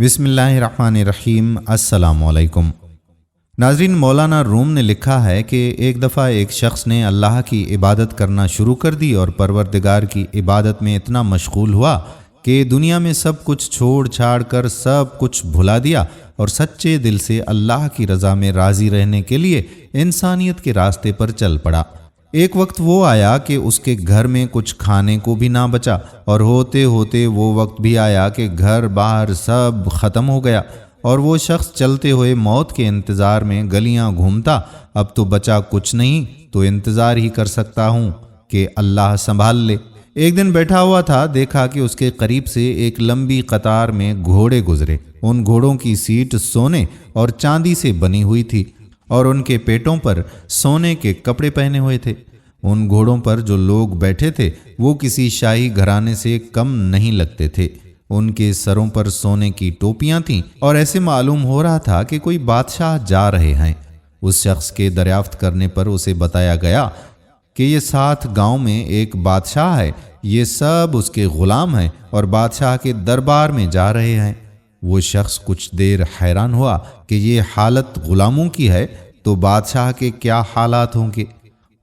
بسم اللہ الرحمن الرحیم۔ السلام علیکم ناظرین، مولانا روم نے لکھا ہے کہ ایک دفعہ ایک شخص نے اللہ کی عبادت کرنا شروع کر دی اور پروردگار کی عبادت میں اتنا مشغول ہوا کہ دنیا میں سب کچھ چھوڑ چھاڑ کر سب کچھ بھلا دیا اور سچے دل سے اللہ کی رضا میں راضی رہنے کے لیے انسانیت کے راستے پر چل پڑا۔ ایک وقت وہ آیا کہ اس کے گھر میں کچھ کھانے کو بھی نہ بچا، اور ہوتے ہوتے وہ وقت بھی آیا کہ گھر باہر سب ختم ہو گیا، اور وہ شخص چلتے ہوئے موت کے انتظار میں گلیاں گھومتا۔ اب تو بچا کچھ نہیں، تو انتظار ہی کر سکتا ہوں کہ اللہ سنبھال لے۔ ایک دن بیٹھا ہوا تھا، دیکھا کہ اس کے قریب سے ایک لمبی قطار میں گھوڑے گزرے۔ ان گھوڑوں کی سیٹ سونے اور چاندی سے بنی ہوئی تھی اور ان کے پیٹوں پر سونے کے کپڑے پہنے ہوئے تھے۔ ان گھوڑوں پر جو لوگ بیٹھے تھے وہ کسی شاہی گھرانے سے کم نہیں لگتے تھے۔ ان کے سروں پر سونے کی ٹوپیاں تھیں اور ایسے معلوم ہو رہا تھا کہ کوئی بادشاہ جا رہے ہیں۔ اس شخص کے دریافت کرنے پر اسے بتایا گیا کہ یہ 7 گاؤں میں ایک بادشاہ ہے، یہ سب اس کے غلام ہیں اور بادشاہ کے دربار میں جا رہے ہیں۔ وہ شخص کچھ دیر حیران ہوا کہ یہ حالت غلاموں کی ہے تو بادشاہ کے کیا حالات ہوں گے۔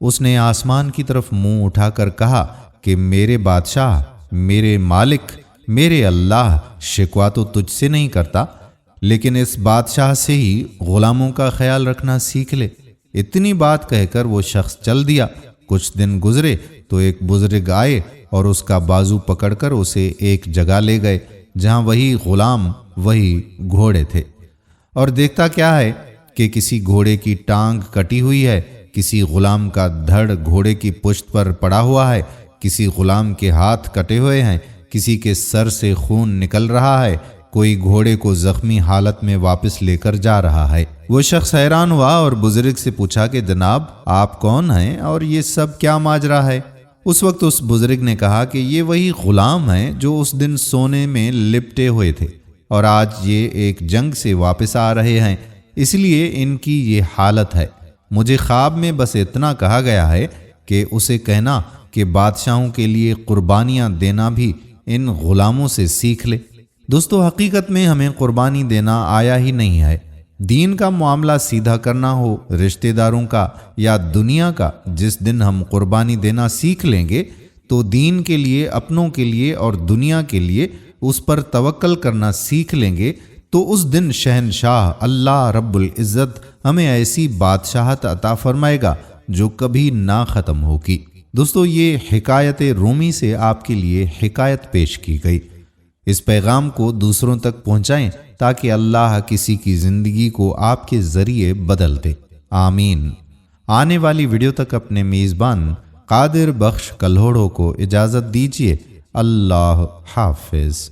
اس نے آسمان کی طرف منہ اٹھا کر کہا کہ میرے بادشاہ، میرے مالک، میرے اللہ، شکوہ تو تجھ سے نہیں کرتا، لیکن اس بادشاہ سے ہی غلاموں کا خیال رکھنا سیکھ لے۔ اتنی بات کہہ کر وہ شخص چل دیا۔ کچھ دن گزرے تو ایک بزرگ آئے اور اس کا بازو پکڑ کر اسے ایک جگہ لے گئے جہاں وہی غلام، وہی گھوڑے تھے۔ اور دیکھتا کیا ہے کہ کسی گھوڑے کی ٹانگ کٹی ہوئی ہے، کسی غلام کا دھڑ گھوڑے کی پشت پر پڑا ہوا ہے، کسی غلام کے ہاتھ کٹے ہوئے ہیں، کسی کے سر سے خون نکل رہا ہے، کوئی گھوڑے کو زخمی حالت میں واپس لے کر جا رہا ہے۔ وہ شخص حیران ہوا اور بزرگ سے پوچھا کہ جناب آپ کون ہیں اور یہ سب کیا ماجرا ہے؟ اس وقت اس بزرگ نے کہا کہ یہ وہی غلام ہیں جو اس دن سونے میں لپٹے ہوئے تھے اور آج یہ ایک جنگ سے واپس آ رہے ہیں، اس لیے ان کی یہ حالت ہے۔ مجھے خواب میں بس اتنا کہا گیا ہے کہ اسے کہنا کہ بادشاہوں کے لیے قربانیاں دینا بھی ان غلاموں سے سیکھ لے۔ دوستو، حقیقت میں ہمیں قربانی دینا آیا ہی نہیں ہے۔ دین کا معاملہ سیدھا کرنا ہو، رشتہ داروں کا یا دنیا کا، جس دن ہم قربانی دینا سیکھ لیں گے تو دین کے لیے، اپنوں کے لیے اور دنیا کے لیے اس پر توکل کرنا سیکھ لیں گے تو اس دن شہنشاہ اللہ رب العزت ہمیں ایسی بادشاہت عطا فرمائے گا جو کبھی نہ ختم ہوگی۔ دوستو، یہ حکایت رومی سے آپ کے لیے حکایت پیش کی گئی۔ اس پیغام کو دوسروں تک پہنچائیں تاکہ اللہ کسی کی زندگی کو آپ کے ذریعے بدل دے، آمین۔ آنے والی ویڈیو تک اپنے میزبان قادر بخش کلہوڑو کو اجازت دیجیے۔ اللہ حافظ۔